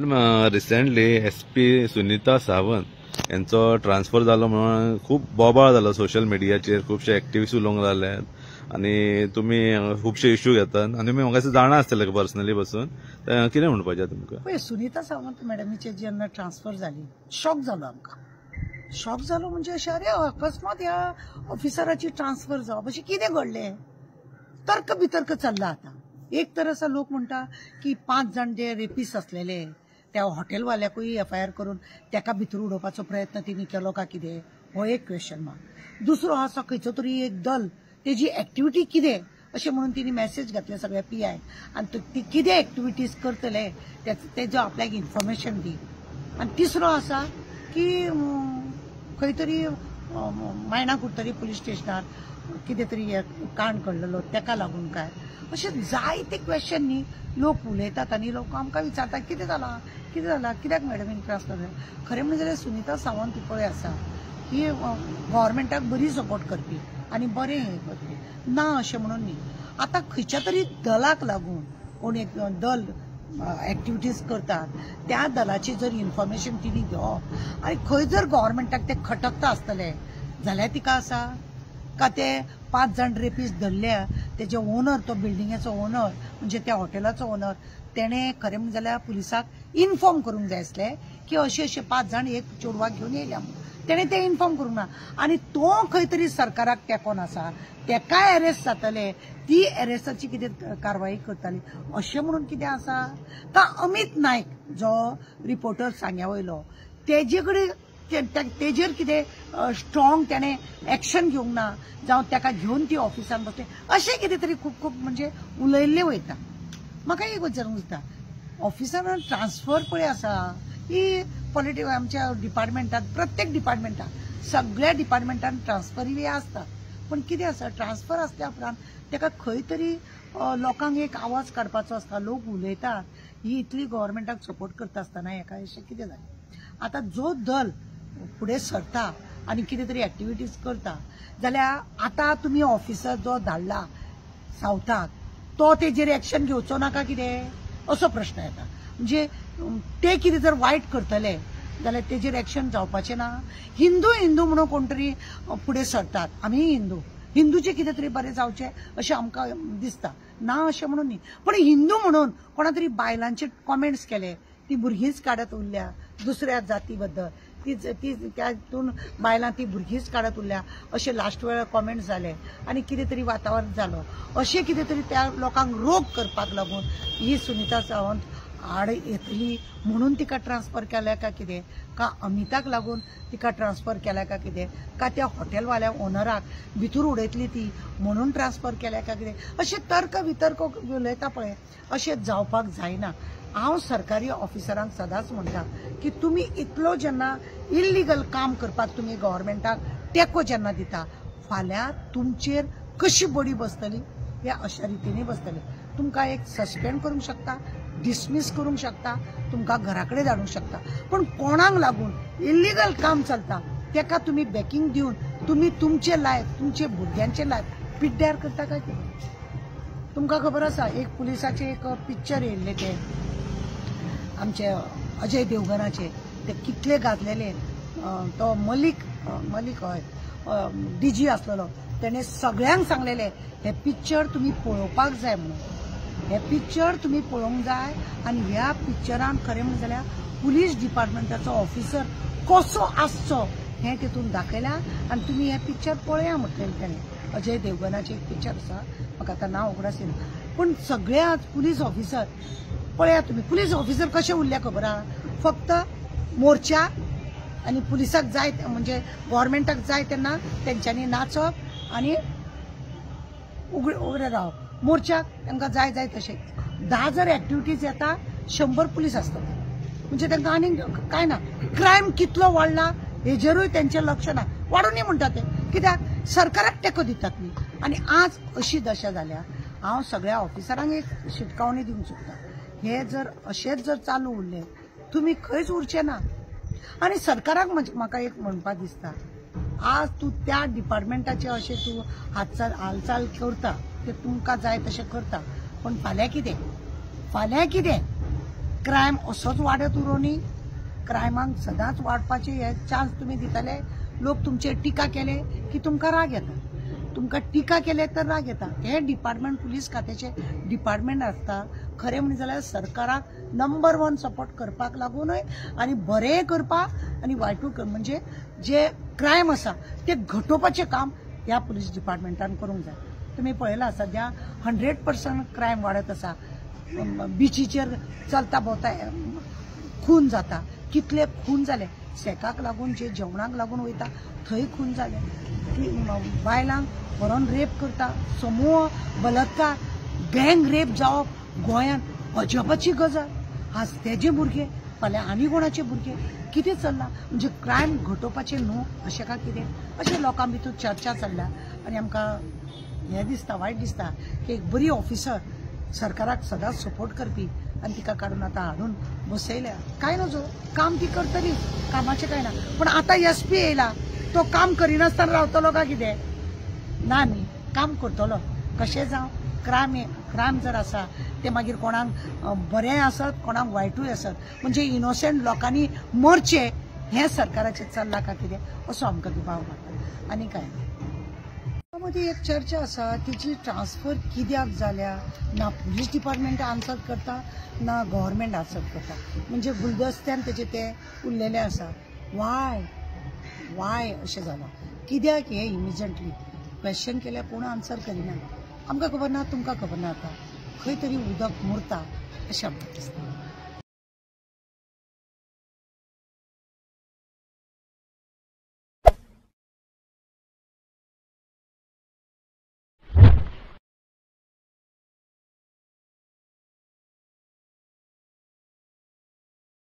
Madam recently SP Sunita Sawant यांचो transfer जालो म्हणून खूप बोबाळ जालो सोशल मिडियाचेर. खुबशे एक्टिव्हिस्ट उलोवंक लागल्यात आनी तुमी खुबशे इश्यू घेतात आनी तुमी म्हाका जाणा आसतले पर्सनली बसून. कितें म्हणपाचें तुमकां? पळय, सुनीता सावंत मॅडमीचे जेन्ना ट्रान्सफर जाली शॉक जालो आमकां. शॉक जालो म्हणजे अशें, अरे अकस्मात ह्या ऑफिसराची ट्रान्सफर जावप अशें कितें घडलें? तर्क बितर्क चल्ला आता. एक तर असा लोक म्हणटा की 5 जण जे रेपिस्ट असलेले त्या हॉटेलवाल्याकूय FIR करून त्याका भितर उडोवपाचो प्रयत्न तिने केलो का कितें, हो एक क्वेश्चन मार्क. दुसरो आसा खंयचो तरी एक दल तेजी एक्टिविटी कितें अशें म्हणून तिने मेसेज घातले सगळ्या PI आनी ती कितें एक्टिविटीज करतले तेजो आपल्याक इन्फॉर्मेशन दी. आनी तिसरो आसा की खंय तरी मायणा कुर्तरी पुलीस स्टेशनार कितें तरी कांड घडलेलो तेका लागून काय, अशें जायते क्वेश्चन न्ही लोक उलयतात आनी लोक आमकां विचारतात कितें जाला कित्याक मॅडमीन ट्रान्सफर जालें. खरें म्हणजे जाल्यार सुनीता सावंत ही पळय आसा ही गव्हर्मेंटाक बरी सपोर्ट करपी आनी बरें हें करपी ना अशें म्हणून न्ही. आतां खंयच्या तरी दलाक लागून कोण एक दल एक्टिविटीज करतात त्या दलाची जर इन्फॉर्मेशन तिने घेवप आनी खंय जर गव्हर्मेंटाक ते खटकता आसतले जाल्यार तिका आसा का ते 5 जण रेपिस्ट धरल्या तेजे ओनर, तो बिल्डिंगेचो ओनर म्हणजे त्या हॉटेलाचो ओनर, तेणे खरें म्हणजे जाल्यार पुलिसाक इन्फॉर्म करूंक जाय आसलें की अशें 5 जण एक चेडवाक घेवन येयल्या म्हणून. तेणे ते इन्फॉर्म करूंक ना आनी तो खंय तरी सरकाराक तेंकोन आसा, तेका अरेस्ट जातले, ती अरेस्टाची कितें कारवाई करताली अशें म्हणून कितें आसा का? अमित नायक जो रिपोर्टर सांग्या वयलो तेजे कडेन तेजेर कितें स्ट्रॉंग त्याने एक्शन घेवंक ना जावं तेका घेवन ती ऑफिसान बसले अशें कितें तरी खूब म्हणजे उलयल्लें वयता. म्हाका एक विचारूंक दिसता, ऑफिसरान ट्रान्सफर पळय आसा ही पॉलिटिक्स आमच्या डिपार्टमेंटात, प्रत्येक डिपार्टमेंटात सगळ्या डिपार्टमेंटान ट्रान्सफरी आसता, पण कितें आसा ट्रान्सफर आसल्या उपरांत तेका खंय तरी लोकांक एक आवाज काडपाचो आसता. लोक उलयतात ही इतली गव्हर्मेंटाक सपोर्ट करता आसतना हेका अशें कितें जालें. आतां जो दल फुडें सरता आनी कितें तरी एक्टिविटीज करता जाल्यार आतां तुमी ऑफिसर जो धाडला सावथाक तो तेजेर एक्शन घेवचो नाका कितें असो प्रश्न येता. म्हणजे ते कितें जर वायट करतले जाल्यार तेजेर एक्शन जावपाचें ना. हिंदू म्हणून कोण तरी फुडें सरतात, आमी हिंदूचे कितें तरी बरें जावचें अशें आमकां दिसता ना अशें म्हणून न्ही, पण हिंदू म्हणून कोणा तरी बायलांचे कॉमेंट्स केले, ती भुरगींच काडत उरल्या दुसऱ्या जाती बद्दल, ती त्यातून बायलां ती भुरगींच काडत उरल्या अशें लास्ट वेळार कॉमेंट्स जाले आनी कितें तरी वातावरण जालो. अशें कितें तरी त्या लोकांक रोग करपाक लागून ही सुनीता सावंत आड येतली म्हणून तिका ट्रान्सफर केल्या का कितें, का अमिताक लागून तिका ट्रान्सफर केल्या का कितें, का त्या हॉटेलवाल्या ओनराक भितर उडयतली ती म्हणून ट्रान्सफर केल्या का कितें, अशें तर्क वितर्क उलयता पळय अशें जावपाक जायना. हांव सरकारी ऑफिसरांक सदांच म्हणटा की तुमी इतलो जेन्ना इल्लिगल काम करपाक तुमी गव्हर्मेंटाक तेको जेन्ना दिता, फाल्यां तुमचेर कशी बडी बसतली हे अशा रितीने बसतली. तुमकां एक सस्पेंड करूंक शकता, डिसमीस करूंक शकता, तुमकां घरा कडेन धाडूंक शकता, पण कोणाक लागून इल्लिगल काम चलता तेका तुमी बॅकिंग दिवन तुमी तुमचे लायफ, तुमचे भुरग्यांचे लायफ पिड्ड्यार करता काय कितें? तुमकां खबर आसा एक पुलिसाचे एक पिक्चर येयल्ले ते आमचे अजय देवगनाचे, ते कितले गाजलेले. तो मलीक हय DG आसलेलो, तेणे सगळ्यांक सांगलेले हे पिक्चर तुमी पळोवपाक जाय म्हणून, हे पिक्चर तुमी पळोवंक जाय आनी ह्या पिक्चरान खरें म्हणजे जाल्यार पुलीस डिपार्टमेंटाचो ऑफिसर कसो आसचो हें तितून दाखयल्या आनी तुमी हे पिक्चर पळया म्हटलेलें तेणे. अजय देवगनाचें एक पिक्चर आसा, म्हाका आतां नांव उगडास येना, पण सगळे आज पुलीस ऑफिसर पळया तुमी पुलीस ऑफिसर कशे उरल्या खबर आहा, फक्त मोर्चा आनी पुलिसाक जाय म्हणजे गव्हर्मेंटाक जाय तेन्ना तेंच्यांनी नाचप आनी उगडे रावप. मोर्चाक तांकां जाय तशें 10 जर एक्टिविटीज येता 100 पुलीस आसतात, म्हणजे तांकां आनी कांय ना. क्रायम कितलो वाडला हेजेरूय तेंचें लक्ष ना, वाडूनी म्हणटा ते कित्याक सरकाराक तेको दितात न्ही. आनी आज अशी दशा जाल्या, हांव सगळ्या ऑफिसरांक एक शिटकावणी दिवंक सोदतां, हे जर अशेंच जर चालू उरले तुमी खंयच उरचे ना. आनी सरकाराक म्हाका एक म्हणपाक दिसता, आज तूं त्या डिपार्टमेंटाचे अशें तूं हालचाल करता ते तुमकां जाय तशें करता, पण फाल्यां कितें क्रायम असोच वाडत उरोनी क्रायमांक सदांच वाडपाचे हे चान्स तुम्ही दिताले लोक तुमचे टिका केले की तुमकां राग येता तुमकां टिका केले तर राग येता हे डिपार्टमेंट पुलीस खात्याचे डिपार्टमेंट आसता खरें म्हणजे जाल्यार सरकाराक नंबर 1 सपोर्ट करपाक लागूनय आणि बरें करपाक आणि वायटूय म्हणजे जे क्रायम आसा ते घटोवपाचें काम ह्या पुलीस डिपार्टमेंटान करूंक जाय तुम्ही पळयलां सध्या 100% क्रायम वाडत आसा बिचीचेर चलता भोंवता खून जाता कितले खून जाले सेकाक लागून जे जेवणाक लागून वयता थंय खून जाले की बायलांक व्हरोन रेप करता समूह बलात्कार गँग रेप जावप गोंयांत अजबाची गजाल आज तेजे भुरगे फाल्यां आनी कोणाचे भुरगे कितें चल्लां म्हणजे क्रायम घटोवपाचें न्हू अशें काय कितें अशें लोकां भितर चर्चा चल्ल्या आनी आमकां हें दिसता वायट दिसता की एक बरी ऑफिसर सरकाराक सदांच सपोर्ट करपी आनी तिका काडून आतां हाडून बसयल्या काय नजो काम ती करतली कामाचें कांय ना पूण आतां SP येयला तो काम करिनासतना रावतलो काय कितें ना न्ही काम करतलो कशें जावं क्रायम जर आसा ते मागीर कोणाक बरें आसत कोणाक वायटूय आसत म्हणजे इनोसेंट लोकांनी मरचे हें सरकाराचें चल्लां काय कितें असो आमकां दुबाव मारता आनी काय मध्ये एक चर्चा आसा तिची ट्रान्सफर कित्याक जाल्या ना पुलीस डिपार्टमेंट आन्सर करता ना गव्हर्मेंट आन्सर करता म्हणजे गुलदस्त्यान तेचे ते उरलेले आसा वाय अशें जालां कित्याक हे इमिजिएटली क्वेश्चन केल्यार कोण आन्सर करिना आमकां खबर ना तुमकां खबर ना आतां खंय तरी उदक मुरता अशें आमकां दिसता